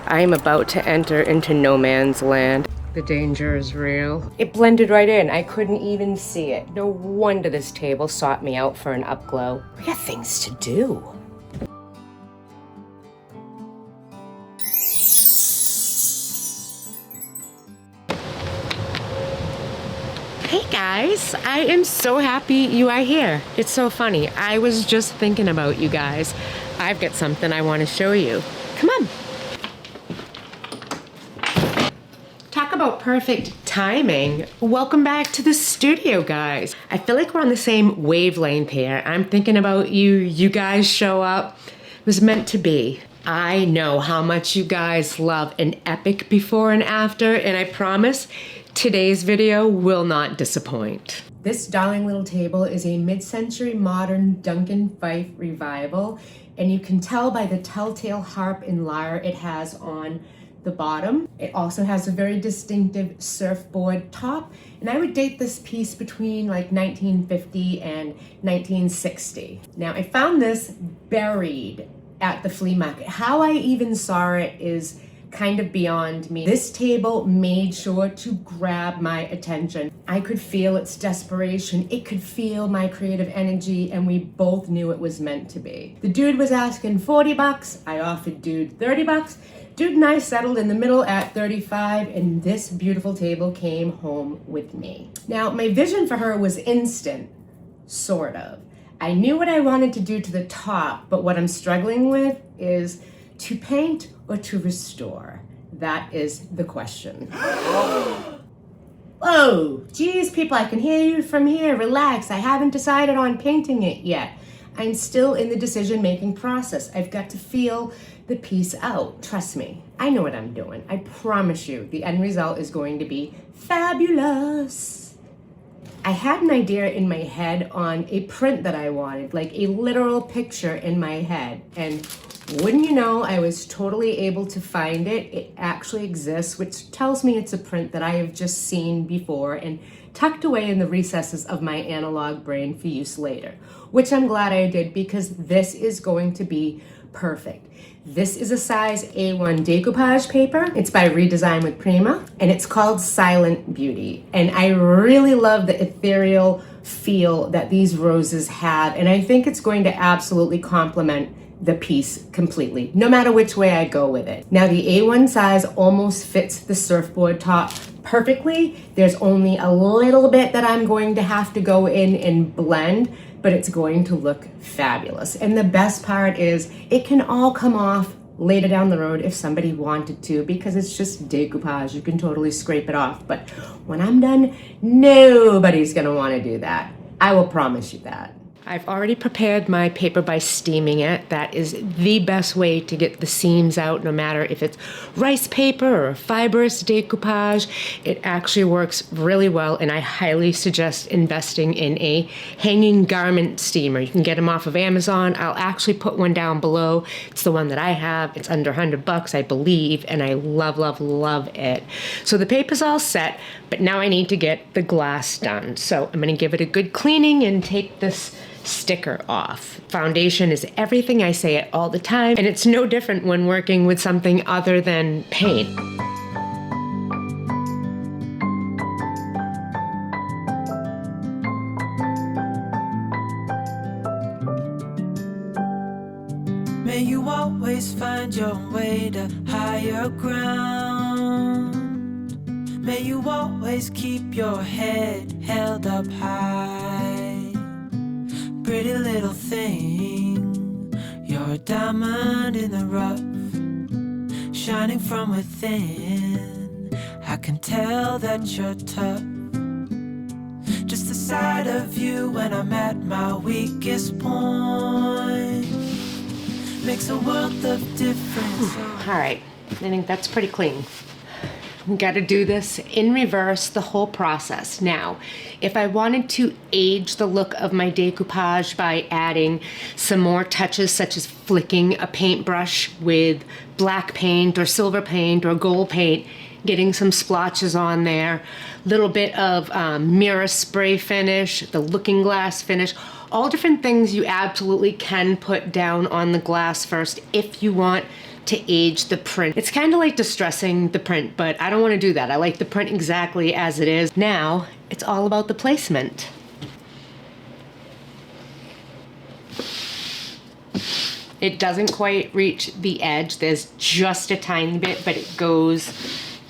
I am about to enter into no man's land. The danger is real. It blended right in. I couldn't even see it. No wonder this table sought me out for an upglow. We got things to do. Hey guys, I am so happy you are here. It's so funny. I was just thinking about you guys. I've got something I want to show you. Come on. Talk about perfect timing. Welcome back to the studio, guys. I feel like we're on the same wavelength here. I'm thinking about you. You guys show up. It was meant to be. I know how much you guys love an epic before and after, and I promise today's video will not disappoint. This darling little table is a mid-century modern Duncan Fife revival, and you can tell by the telltale harp and lyre it has on the bottom. It also has a very distinctive surfboard top, and I would date this piece between like 1950 and 1960. Now, I found this buried at the flea market. How I even saw it is kind of beyond me. This table made sure to grab my attention. I could feel its desperation. It could feel my creative energy, and we both knew it was meant to be. The dude was asking 40 bucks. I offered dude 30 bucks. Dude and I settled in the middle at 35, and this beautiful table came home with me. Now, my vision for her was instant, sort of. I knew what I wanted to do to the top, but what I'm struggling with is to paint or to restore? That is the question. Whoa, geez, people, I can hear you from here. Relax, I haven't decided on painting it yet. I'm still in the decision-making process. I've got to feel the piece out. Trust me, I know what I'm doing. I promise you, the end result is going to be fabulous. I had an idea in my head on a print that I wanted, like a literal picture in my head, and wouldn't you know, I was totally able to find it. It actually exists, which tells me it's a print that I have just seen before and tucked away in the recesses of my analog brain for use later, which I'm glad I did because this is going to be perfect. This is a size A1 decoupage paper. It's by Redesign with Prima, and it's called Silent Beauty. And I really love the ethereal feel that these roses have, and I think it's going to absolutely complement the piece completely, no matter which way I go with it. Now, the A1 size almost fits the surfboard top perfectly. There's only a little bit that I'm going to have to go in and blend, but it's going to look fabulous. And the best part is it can all come off later down the road if somebody wanted to, because it's just decoupage. You can totally scrape it off. But when I'm done, nobody's gonna wanna do that. I will promise you that. I've already prepared my paper by steaming it. That is the best way to get the seams out, no matter if it's rice paper or fibrous decoupage. It actually works really well, and I highly suggest investing in a hanging garment steamer. You can get them off of Amazon. I'll actually put one down below. It's the one that I have. It's under 100 bucks, I believe, and I love, love, love it. So the paper's all set, but now I need to get the glass done. So I'm gonna give it a good cleaning and take this sticker off. Foundation is everything. I say it all the time, and it's no different when working with something other than paint. May you always find your way to higher ground. May you always keep your head held up high. Pretty little thing, you're a diamond in the rough, shining from within. I can tell that you're tough. Just the sight of you when I'm at my weakest point makes a world of difference. All right, I think that's pretty clean. We got to do this in reverse, the whole process. Now, if I wanted to age the look of my decoupage by adding some more touches, such as flicking a paintbrush with black paint or silver paint or gold paint, getting some splotches on there, little bit of mirror spray finish, the looking glass finish, all different things you absolutely can put down on the glass first if you want to age the print. It's kind of like distressing the print, but I don't want to do that. I like the print exactly as it is. Now, it's all about the placement. It doesn't quite reach the edge. There's just a tiny bit, but it goes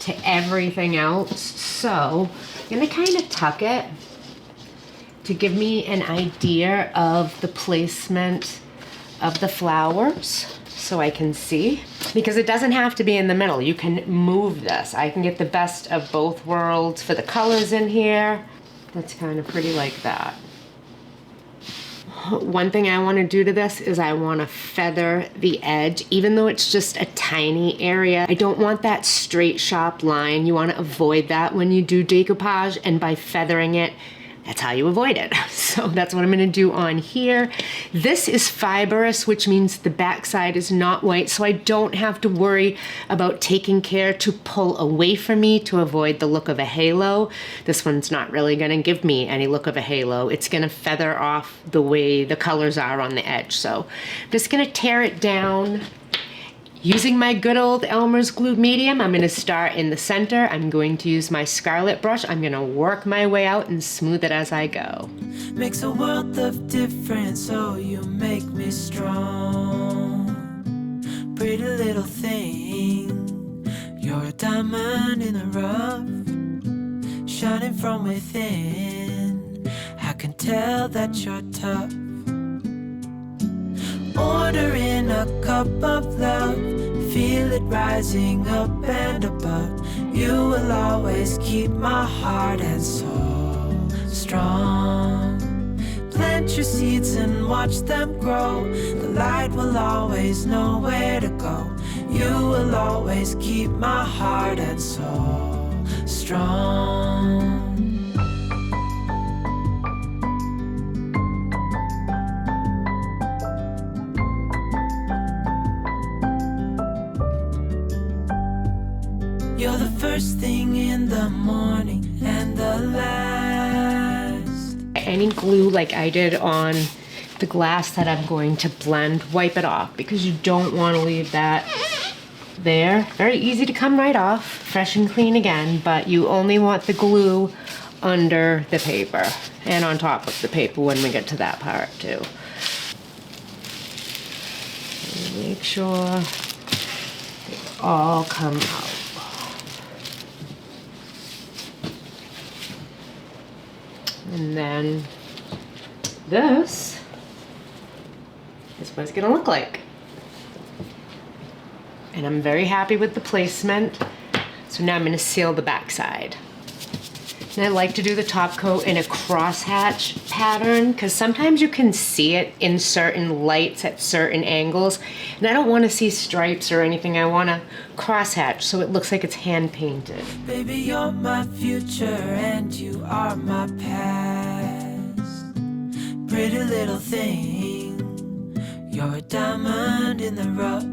to everything else. So I'm gonna kind of tuck it to give me an idea of the placement of the flowers so I can see. Because it doesn't have to be in the middle. You can move this. I can get the best of both worlds for the colors in here. That's kind of pretty like that. One thing I want to do to this is I want to feather the edge, even though it's just a tiny area. I don't want that straight sharp line. You want to avoid that when you do decoupage, and by feathering it, that's how you avoid it. So that's what I'm gonna do on here. This is fibrous, which means the backside is not white, so I don't have to worry about taking care to pull away from me to avoid the look of a halo. This one's not really gonna give me any look of a halo. It's gonna feather off the way the colors are on the edge. So I'm just gonna tear it down. Using my good old Elmer's glue medium, I'm gonna start in the center. I'm going to use my scarlet brush. I'm gonna work my way out and smooth it as I go. Makes a world of difference, so you make me strong. Pretty little thing, you're a diamond in the rough, shining from within. I can tell that you're tough. Ordering a cup of love, feel it rising up and above. You will always keep my heart and soul strong. Plant your seeds and watch them grow. The light will always know where to go. You will always keep my heart and soul strong. You're the first thing in the morning and the last. Any glue like I did on the glass that I'm going to blend, wipe it off, because you don't want to leave that there. Very easy to come right off, fresh and clean again, but you only want the glue under the paper and on top of the paper when we get to that part too. Make sure they all come out. And then this is what it's gonna look like. And I'm very happy with the placement. So now I'm gonna seal the back side. And I like to do the top coat in a crosshatch pattern because sometimes you can see it in certain lights at certain angles. And I don't wanna see stripes or anything. I wanna crosshatch so it looks like it's hand painted. Baby, you're my future and you are my past. Pretty little thing, you're a diamond in the rough,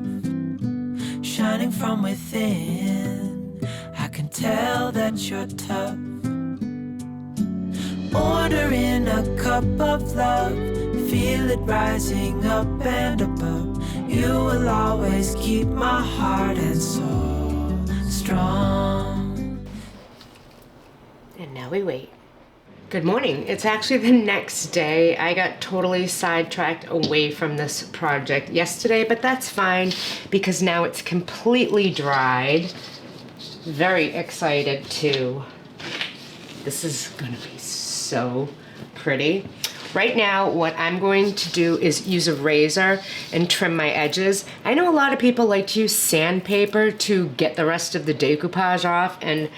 shining from within. I can tell that you're tough. Ordering a cup of love, feel it rising up and above. You will always keep my heart and soul strong. And now we wait. Good morning. It's actually the next day. I got totally sidetracked away from this project yesterday, but that's fine because now it's completely dried. Very excited too. This is gonna be so pretty. Right now, what I'm going to do is use a razor and trim my edges. I know a lot of people like to use sandpaper to get the rest of the decoupage off, and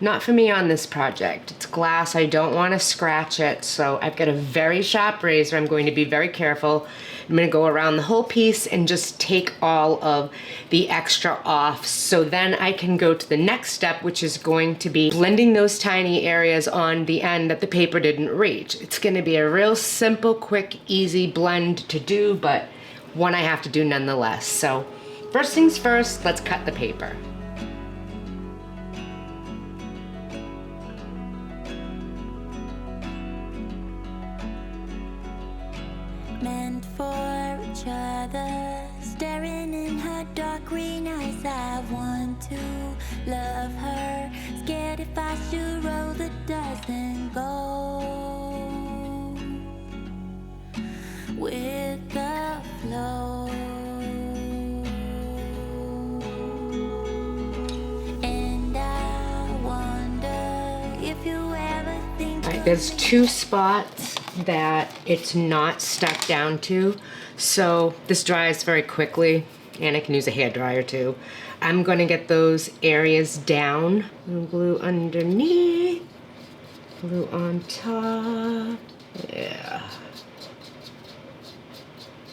not for me on this project. It's glass, I don't want to scratch it, so I've got a very sharp razor. I'm going to be very careful. I'm going to go around the whole piece and just take all of the extra off, so then I can go to the next step, which is going to be blending those tiny areas on the end that the paper didn't reach. It's going to be a real simple, quick, easy blend to do, but one I have to do nonetheless. So first things first, let's cut the paper. Meant for each other, staring in her dark green I want to love her. Scared if I should roll the dice and go with the flow. And I wonder if you ever think. All right, there's two spots that it's not stuck down to, so this dries very quickly, and I can use a hair dryer too. I'm gonna get those areas down. Glue underneath, glue on top. Yeah,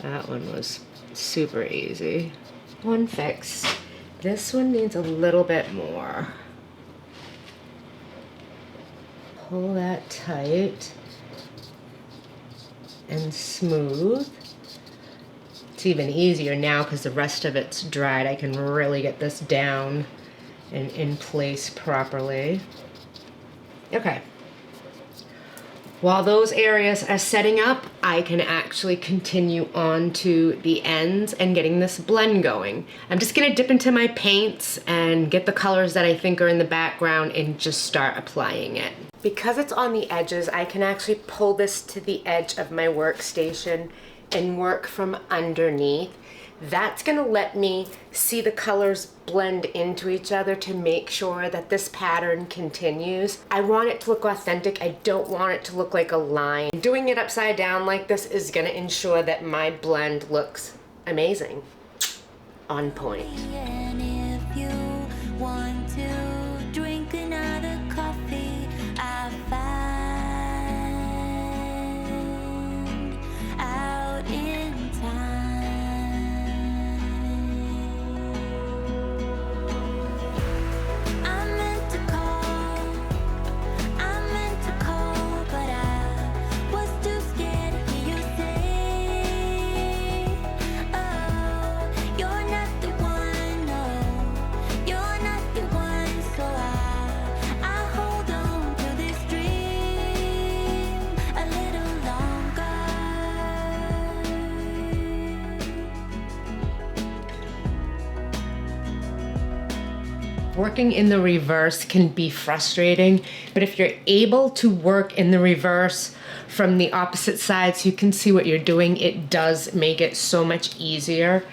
that one was super easy. One fixed. This one needs a little bit more. Pull that tight and smooth. It's even easier now because the rest of it's dried. I can really get this down and in place properly. Okay. While those areas are setting up, I can actually continue on to the ends and getting this blend going. I'm just gonna dip into my paints and get the colors that I think are in the background and just start applying it. Because it's on the edges, I can actually pull this to the edge of my workstation and work from underneath. That's gonna let me see the colors blend into each other to make sure that this pattern continues. I want it to look authentic. I don't want it to look like a line. Doing it upside down like this is gonna ensure that my blend looks amazing. On point. And if you want to drink another coffee, I find out in time. I meant to call, but I was too scared to hear you say, oh, you're not the one, no, you're not the one. So I hold on to this dream a little longer. Working in the reverse can be frustrating, but if you're able to work in the reverse from the opposite side so you can see what you're doing, it does make it so much easier.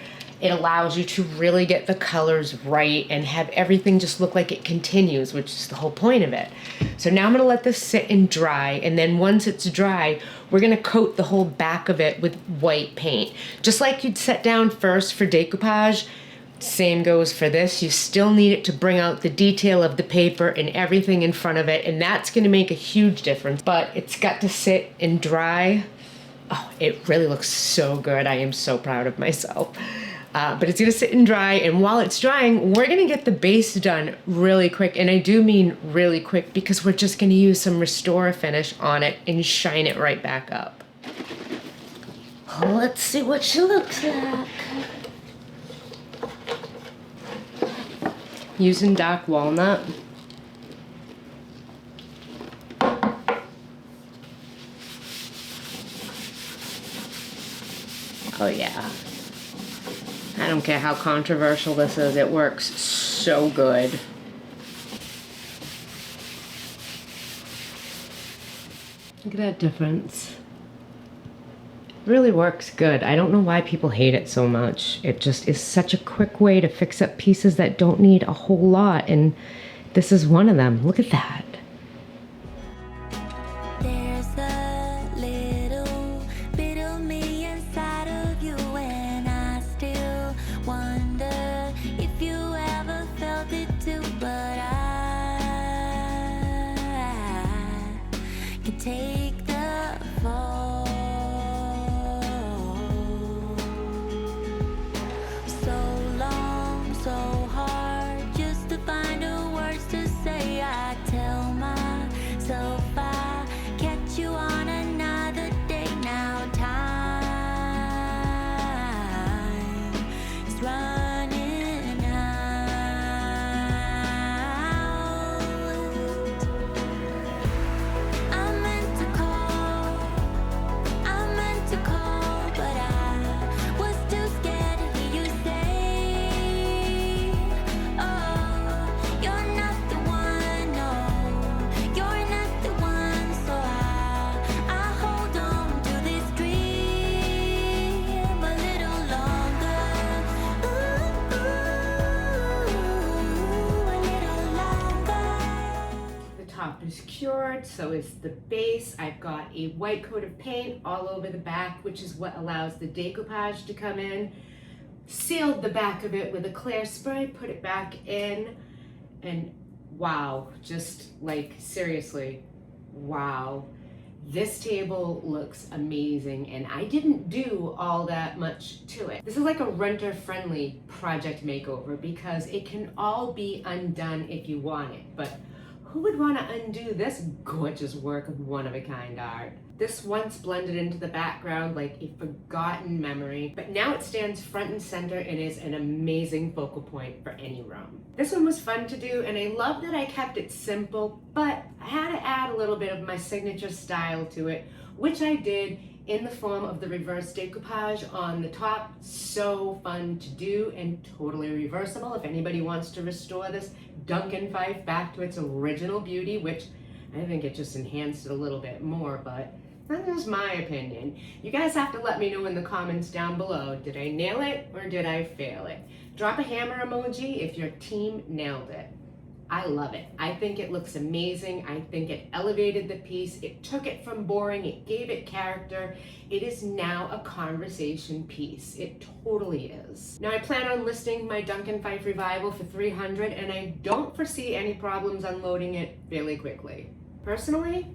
It allows you to really get the colors right and have everything just look like it continues, which is the whole point of it. So now I'm gonna let this sit and dry, and then once it's dry, we're gonna coat the whole back of it with white paint. Just like you'd set down first for decoupage, same goes for this. You still need it to bring out the detail of the paper and everything in front of it, and that's gonna make a huge difference. But it's got to sit and dry. Oh, it really looks so good. I am so proud of myself. But it's gonna sit and dry, and while it's drying, we're gonna get the base done really quick. And I do mean really quick because we're just gonna use some Restore finish on it and shine it right back up. Let's see what she looks like. Using dark walnut. Oh yeah. I don't care how controversial this is, it works so good. Look at that difference. Really works good. I don't know why people hate it so much. It just is such a quick way to fix up pieces that don't need a whole lot, and this is one of them. Look at that. There's a little bit of me inside of you, and I still wonder if you ever felt it too. But I can take the fall. So long, so hard just to find the words to say. I tell is cured, so is the base. I've got a white coat of paint all over the back, which is what allows the decoupage to come in. Sealed the back of it with a clear spray, put it back in, and wow, just like seriously, wow. This table looks amazing, and I didn't do all that much to it. This is like a renter-friendly project makeover because it can all be undone if you want it, but who would want to undo this gorgeous work of one-of-a-kind art? This once blended into the background like a forgotten memory, but now it stands front and center and is an amazing focal point for any room. This one was fun to do, and I love that I kept it simple, but I had to add a little bit of my signature style to it, which I did in the form of the reverse decoupage on the top. So fun to do and totally reversible if anybody wants to restore this Duncan Fife back to its original beauty, which I think it just enhanced it a little bit more, but that's just my opinion. You guys have to let me know in the comments down below, did I nail it or did I fail it? Drop a hammer emoji if your team nailed it. I love it. I think it looks amazing. I think it elevated the piece. It took it from boring. It gave it character. It is now a conversation piece. It totally is. Now I plan on listing my Duncan Fife Revival for $300, and I don't foresee any problems unloading it fairly quickly. Personally,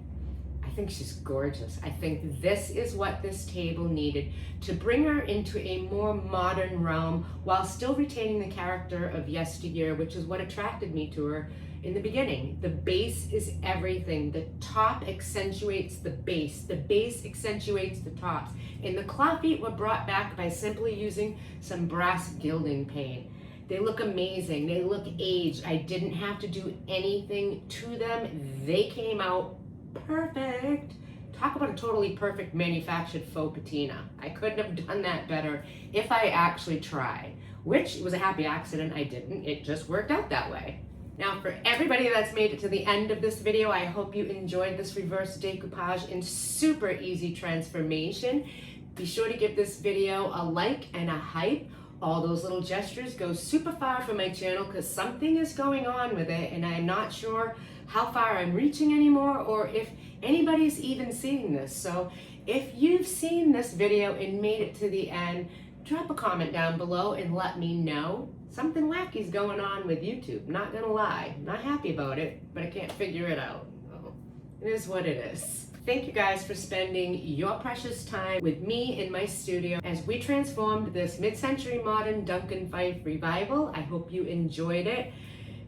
I think she's gorgeous. I think this is what this table needed to bring her into a more modern realm while still retaining the character of yesteryear, which is what attracted me to her in the beginning. The base is everything. The top accentuates the base accentuates the tops. And the claw feet were brought back by simply using some brass gilding paint. They look amazing. They look aged. I didn't have to do anything to them. They came out perfect. Talk about a totally perfect manufactured faux patina. I couldn't have done that better if I actually tried, which was a happy accident. I didn't. It just worked out that way. Now, for everybody that's made it to the end of this video, I hope you enjoyed this reverse decoupage and super easy transformation. Be sure to give this video a like and a hype. All those little gestures go super far for my channel because something is going on with it, and I'm not sure how far I'm reaching anymore or if anybody's even seeing this. So if you've seen this video and made it to the end, drop a comment down below and let me know. Something wacky's going on with YouTube, not gonna lie. Not happy about it, but I can't figure it out. Well, it is what it is. Thank you guys for spending your precious time with me in my studio as we transformed this mid-century modern Duncan Fife Revival. I hope you enjoyed it.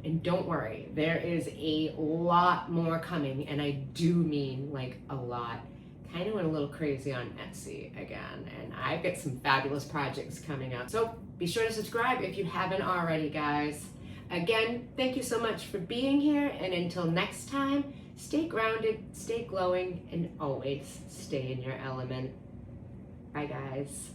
And don't worry, there is a lot more coming, and I do mean like a lot. Kind of went a little crazy on Etsy again, and I've got some fabulous projects coming up. So be sure to subscribe if you haven't already, guys. Again, thank you so much for being here, and until next time, stay grounded, stay glowing, and always stay in your element. Bye, guys.